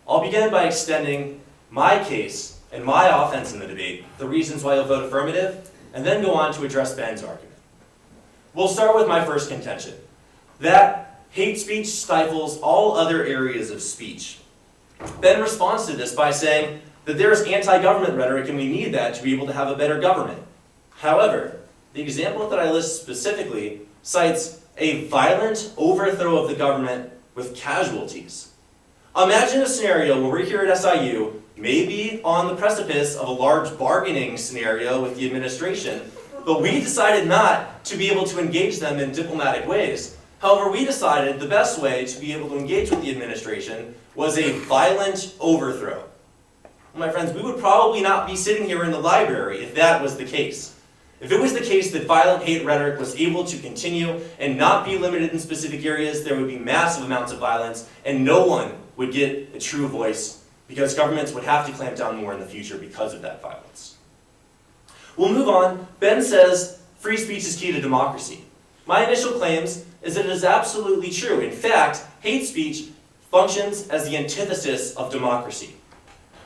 I'll begin by extending my case and my offense in the debate, the reasons why you'll vote affirmative, and then go on to address Ben's argument. We'll start with my first contention, that hate speech stifles all other areas of speech. Ben responds to this by saying that there is anti-government rhetoric and we need that to be able to have a better government. However, the example that I list specifically cites a violent overthrow of the government with casualties. Imagine a scenario where we're here at SIU, maybe on the precipice of a large bargaining scenario with the administration, but we decided not to be able to engage them in diplomatic ways. However, we decided the best way to be able to engage with the administration was a violent overthrow. My friends, we would probably not be sitting here in the library if that was the case. If it was the case that violent hate rhetoric was able to continue and not be limited in specific areas, there would be massive amounts of violence and no one would get a true voice because governments would have to clamp down more in the future because of that violence. We'll move on. Ben says free speech is key to democracy. My initial claims is that it is absolutely true. In fact, hate speech functions as the antithesis of democracy,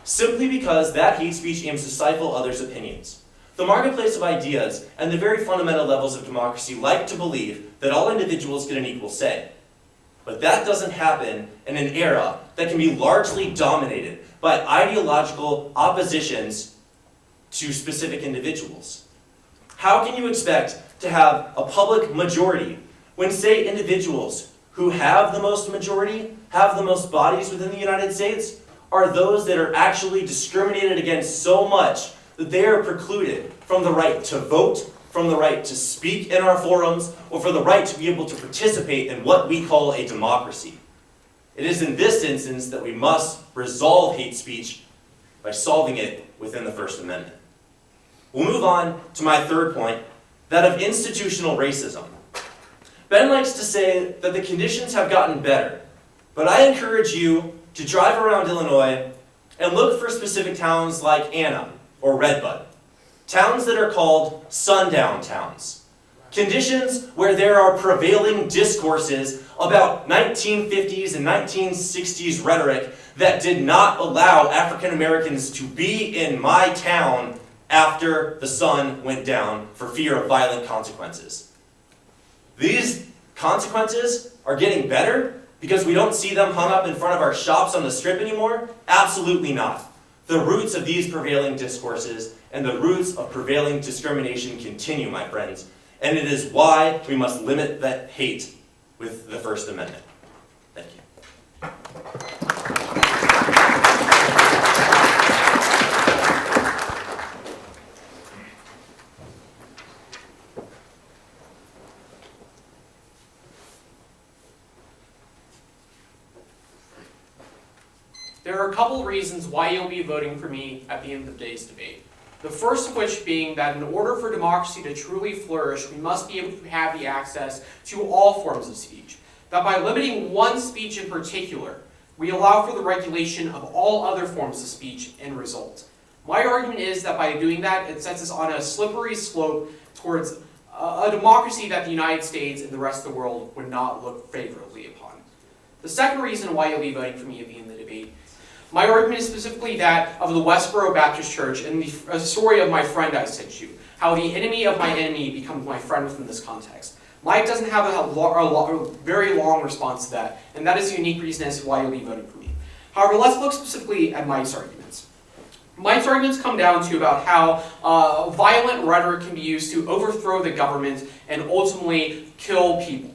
simply because that hate speech aims to stifle others' opinions. The marketplace of ideas and the very fundamental levels of democracy like to believe that all individuals get an equal say. But that doesn't happen in an era that can be largely dominated by ideological oppositions to specific individuals. How can you expect to have a public majority when, say, individuals who have the most majority, have the most bodies within the United States, are those that are actually discriminated against so much that they are precluded from the right to vote, from the right to speak in our forums, or for the right to be able to participate in what we call a democracy. It is in this instance that we must resolve hate speech by solving it within the First Amendment. We'll move on to my third point, that of institutional racism. Ben likes to say that the conditions have gotten better, but I encourage you to drive around Illinois and look for specific towns like Anna or Redbud. Towns that are called sundown towns. Conditions where there are prevailing discourses about 1950s and 1960s rhetoric that did not allow African Americans to be in my town after the sun went down for fear of violent consequences. These consequences are getting better because we don't see them hung up in front of our shops on the strip anymore? Absolutely not. The roots of these prevailing discourses and the roots of prevailing discrimination continue, my friends, and it is why we must limit that hate with the First Amendment. Thank you. There are a couple reasons why you'll be voting for me at the end of today's debate. The first of which being that in order for democracy to truly flourish, we must be able to have the access to all forms of speech. That by limiting one speech in particular, we allow for the regulation of all other forms of speech in result. My argument is that by doing that, it sets us on a slippery slope towards a democracy that the United States and the rest of the world would not look favorably upon. The second reason why you'll be voting for me at the end of the debate, my argument is specifically that of the Westboro Baptist Church and the story of my friend I sent you, how the enemy of my enemy becomes my friend within this context. Mike doesn't have a very long response to that, and that is a unique reason as to why you'll be voting for me. However, let's look specifically at Mike's arguments. Mike's arguments come down to about how violent rhetoric can be used to overthrow the government and ultimately kill people.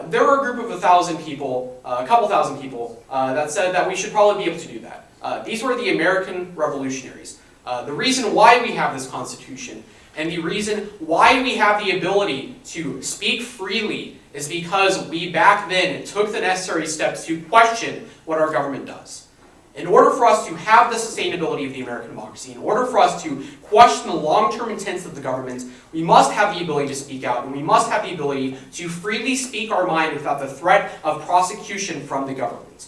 There were a group of 1,000 people, a couple thousand people, that said that we should probably be able to do that. These were the American revolutionaries. The reason why we have this Constitution and the reason why we have the ability to speak freely is because we back then took the necessary steps to question what our government does. In order for us to have the sustainability of the American democracy, in order for us to question the long-term intents of the government, we must have the ability to speak out, and we must have the ability to freely speak our mind without the threat of prosecution from the government.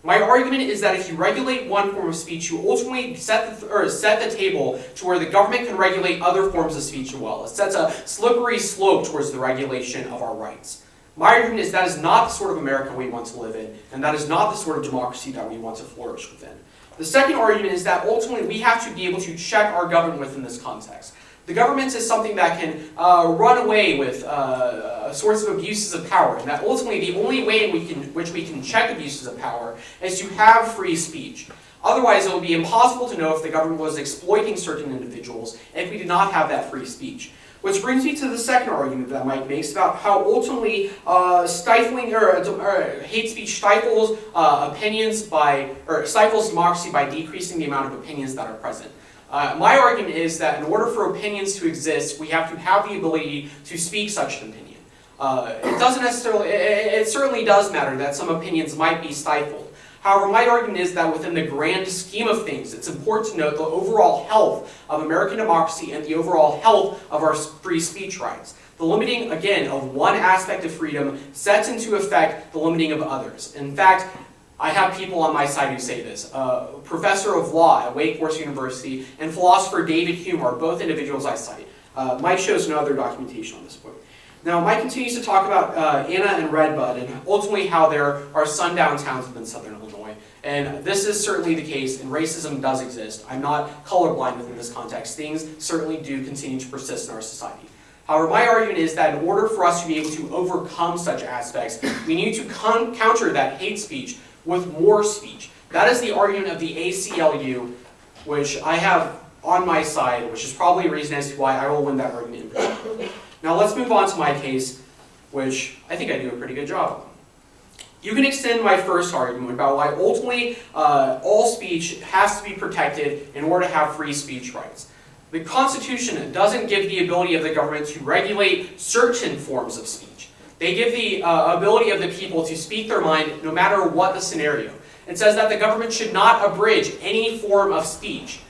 My argument is that if you regulate one form of speech, you ultimately set the table to where the government can regulate other forms of speech as well. It sets a slippery slope towards the regulation of our rights. My argument is that is not the sort of America we want to live in, and that is not the sort of democracy that we want to flourish within. The second argument is that ultimately we have to be able to check our government within this context. The government is something that can run away with sorts of abuses of power, and that ultimately the only way in which we can check abuses of power is to have free speech. Otherwise, it would be impossible to know if the government was exploiting certain individuals if we did not have that free speech. Which brings me to the second argument that Mike makes about how ultimately stifling or hate speech stifles stifles democracy by decreasing the amount of opinions that are present. My argument is that in order for opinions to exist, we have to have the ability to speak such an opinion. It certainly does matter that some opinions might be stifled. However, my argument is that within the grand scheme of things, it's important to note the overall health of American democracy and the overall health of our free speech rights. The limiting, again, of one aspect of freedom sets into effect the limiting of others. In fact, I have people on my side who say this. Professor of law at Wake Forest University and philosopher David Hume are both individuals I cite. Mike shows no other documentation on this point. Now, Mike continues to talk about Anna and Redbud and ultimately how there are sundown towns within Southern Illinois. And this is certainly the case, and racism does exist. I'm not colorblind within this context. Things certainly do continue to persist in our society. However, my argument is that in order for us to be able to overcome such aspects, we need to counter that hate speech with more speech. That is the argument of the ACLU, which I have on my side, which is probably a reason as to why I will win that argument in particular. Now let's move on to my case, which I think I do a pretty good job of. You can extend my first argument about why ultimately all speech has to be protected in order to have free speech rights. The Constitution doesn't give the ability of the government to regulate certain forms of speech. They give the ability of the people to speak their mind no matter what the scenario. It says that the government should not abridge any form of speech.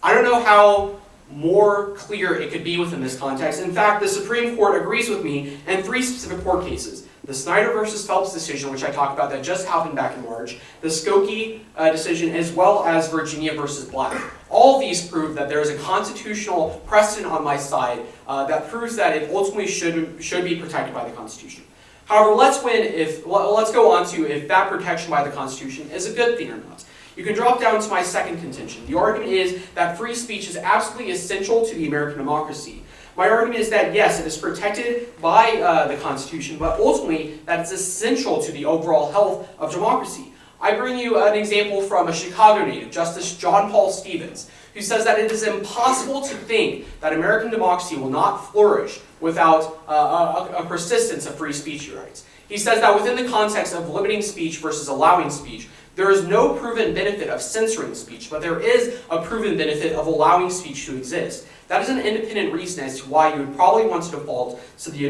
I don't know how more clear it could be within this context. In fact, the Supreme Court agrees with me in three specific court cases. The Snyder versus Phelps decision, which I talked about, that just happened back in March. The Skokie decision, as well as Virginia versus Black. All of these prove that there is a constitutional precedent on my side that proves that it ultimately should be protected by the Constitution. However, let's go on to if that protection by the Constitution is a good thing or not. You can drop down to my second contention. The argument is that free speech is absolutely essential to the American democracy. My argument is that yes, it is protected by the Constitution, but ultimately that it's essential to the overall health of democracy. I bring you an example from a Chicago native, Justice John Paul Stevens, who says that it is impossible to think that American democracy will not flourish without a persistence of free speech rights. He says that within the context of limiting speech versus allowing speech, there is no proven benefit of censoring speech, but there is a proven benefit of allowing speech to exist. That is an independent reason as to why you would probably want to default to the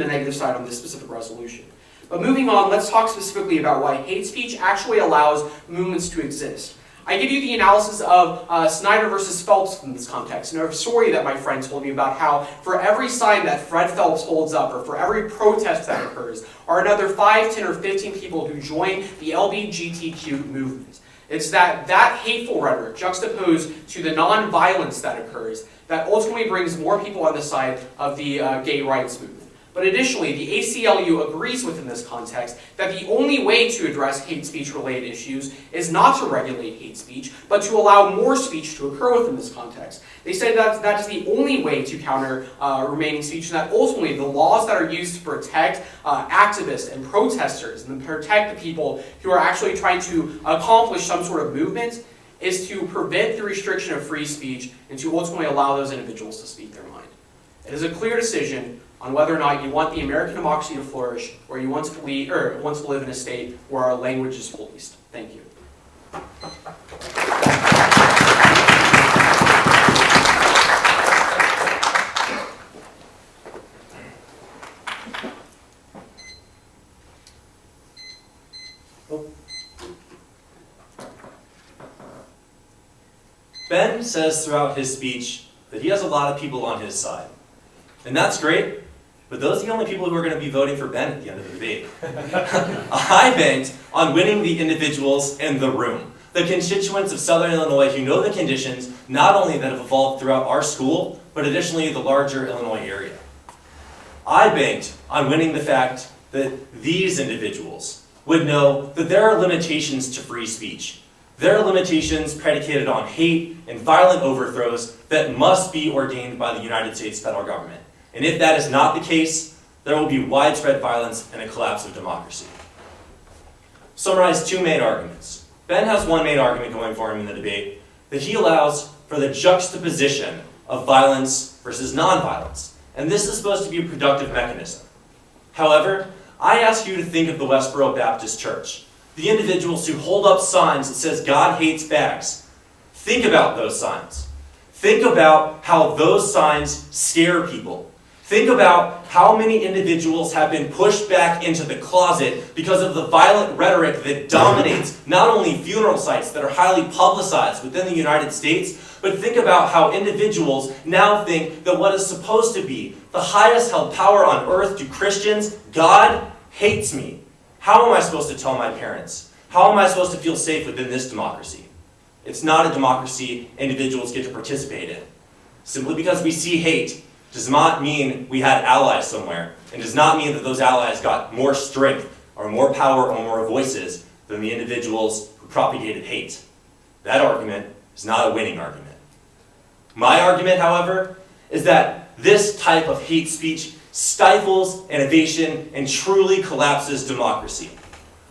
negative side on this specific resolution. But moving on, let's talk specifically about why hate speech actually allows movements to exist. I give you the analysis of Snyder versus Phelps in this context, and a story that my friend told me about how for every sign that Fred Phelps holds up, or for every protest that occurs, are another 5, 10, or 15 people who join the LGBTQ movement. It's that hateful rhetoric juxtaposed to the non-violence that occurs that ultimately brings more people on the side of the gay rights movement. But additionally, the ACLU agrees within this context that the only way to address hate speech related issues is not to regulate hate speech, but to allow more speech to occur within this context. They say that is the only way to counter remaining speech, and that ultimately the laws that are used to protect activists and protesters and protect the people who are actually trying to accomplish some sort of movement is to prevent the restriction of free speech and to ultimately allow those individuals to speak their mind. It is a clear decision on whether or not you want the American democracy to flourish, or you want to live in a state where our language is policed. Thank you. Ben says throughout his speech that he has a lot of people on his side. And that's great, but those are the only people who are going to be voting for Ben at the end of the debate. I banked on winning the individuals in the room, the constituents of Southern Illinois who know the conditions not only that have evolved throughout our school, but additionally the larger Illinois area. I banked on winning the fact that these individuals would know that there are limitations to free speech. There are limitations predicated on hate and violent overthrows that must be ordained by the United States federal government. And if that is not the case, there will be widespread violence and a collapse of democracy. Summarize two main arguments. Ben has one main argument going for him in the debate, that he allows for the juxtaposition of violence versus nonviolence. And this is supposed to be a productive mechanism. However, I ask you to think of the Westboro Baptist Church, the individuals who hold up signs that says God hates bags. Think about those signs. Think about how those signs scare people. Think about how many individuals have been pushed back into the closet because of the violent rhetoric that dominates not only funeral sites that are highly publicized within the United States, but think about how individuals now think that what is supposed to be the highest held power on earth to Christians, God, hates me. How am I supposed to tell my parents? How am I supposed to feel safe within this democracy? It's not a democracy individuals get to participate in. Simply because we see hate does not mean we had allies somewhere, and does not mean that those allies got more strength or more power or more voices than the individuals who propagated hate. That argument is not a winning argument. My argument, however, is that this type of hate speech stifles innovation and truly collapses democracy.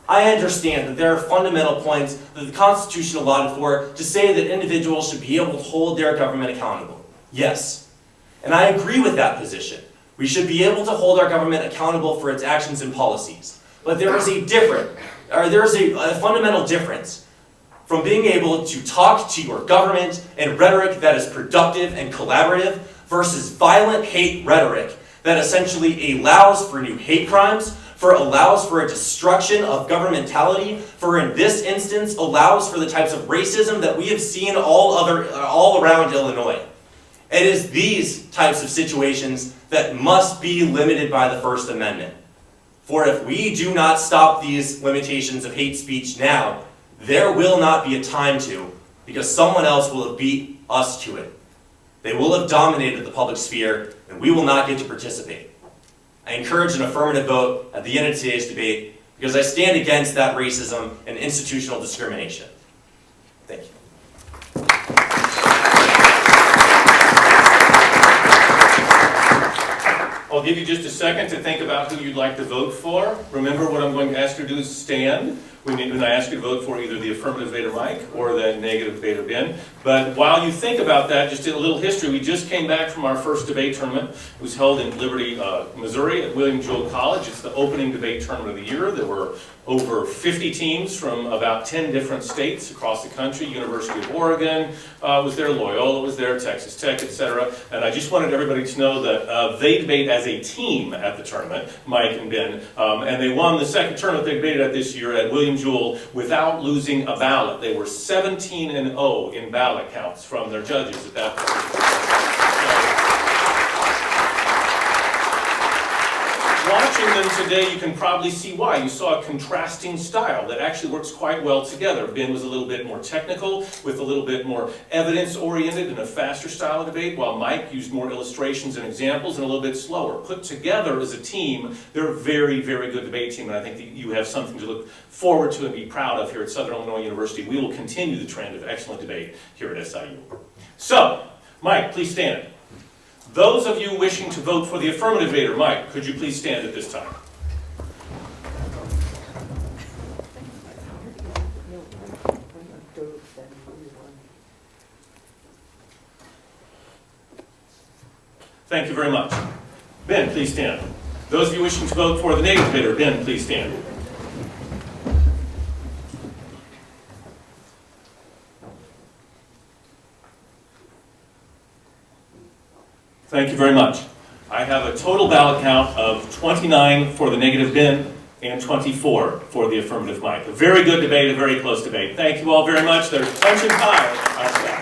I understand that there are fundamental points that the Constitution allotted for to say that individuals should be able to hold their government accountable. Yes. And I agree with that position. We should be able to hold our government accountable for its actions and policies. But there is a fundamental difference from being able to talk to your government in rhetoric that is productive and collaborative versus violent hate rhetoric that essentially allows for new hate crimes, allows for a destruction of governmentality, in this instance allows for the types of racism that we have seen all around Illinois. It is these types of situations that must be limited by the First Amendment. For if we do not stop these limitations of hate speech now, there will not be a time to, because someone else will have beat us to it. They will have dominated the public sphere, and we will not get to participate. I encourage an affirmative vote at the end of today's debate because I stand against that racism and institutional discrimination. Thank you. I'll give you just a second to think about who you'd like to vote for. Remember, what I'm going to ask you to do is stand when I ask you to vote for either the affirmative debate of Mike or the negative debate of Ben. But while you think about that, just a little history. We just came back from our first debate tournament. It was held in Liberty, Missouri at William Jewell College. It's the opening debate tournament of the year. There were over 50 teams from about 10 different states across the country. University of Oregon was there, Loyola was there, Texas Tech, etc. And I just wanted everybody to know that they debate as a team at the tournament, Mike and Ben. And they won the second tournament they debated at this year at William Jewell without losing a ballot. They were 17-0 in ballot counts from their judges at that point. Watching them today, you can probably see why. You saw a contrasting style that actually works quite well together. Ben was a little bit more technical, with a little bit more evidence-oriented and a faster style of debate, while Mike used more illustrations and examples and a little bit slower. Put together as a team, they're a very, very good debate team, and I think that you have something to look forward to and be proud of here at Southern Illinois University. We will continue the trend of excellent debate here at SIU. So, Mike, please stand. Those of you wishing to vote for the affirmative debater, Mike, could you please stand at this time? Thank you very much. Ben, please stand. Those of you wishing to vote for the negative debater, Ben, please stand. Thank you very much. I have a total ballot count of 29 for the negative Ben and 24 for the affirmative Mike. A very good debate, a very close debate. Thank you all very much. There's punch and pie.